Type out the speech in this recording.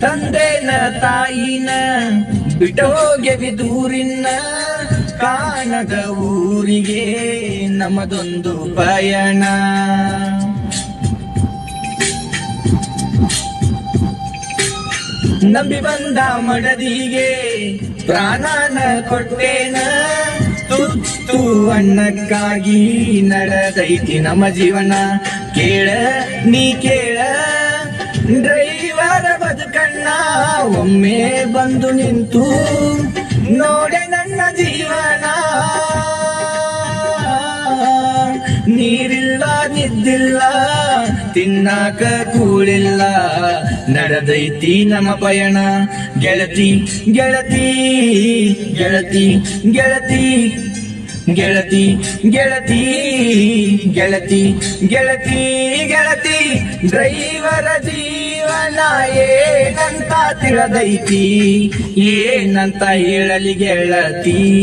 ತಂದೆನ ತಾಯಿನ ಬಿಟ್ಟು ಹೋಗ್ಯವಿ ದೂರಿನ ಕಾಣದ ಊರಿಗೆ ನಮ್ಮದೊಂದು ಪಯಣ. ನಂಬಿ ಬಂದ ಮಡದಿಗೆ ಪ್ರಾಣನ ಕೊಟ್ಟೇನ, ತುತ್ತು ಅನ್ನಕ್ಕಾಗಿ ನಡೆದೈತಿ ನಮ್ಮ ಜೀವನ. ಕೇಳ ನೀ ಕೇಳ ಡ್ರೈವರ ಬದುಕಣ್ಣ, ಒಮ್ಮೆ ಬಂದು ನಿಂತು ನೋಡೆ ನನ್ನ ಜೀವನ. ನೀರಿಲ್ಲ ನಿದ್ದಿಲ್ಲ ತಿನ್ನಾಕ ಕೂಳಿಲ್ಲ, ನಡೆದೈತಿ ನಮ್ಮ ಪಯಣ. ಗೆಳತಿ ಗೆಳತಿ ಗೆಳತಿ ಗೆಳತಿ ಗೆಳತಿ ಗೆಳತಿ ಗೆಳತಿ ಗೆಳತಿ ಗೆಳತಿ ಡ್ರೈವರ ಜೀವನ ಏನಂತ ತಿಳಿದೈತಿ, ಏನಂತ ಹೇಳಲಿ ಗೆಳತಿ.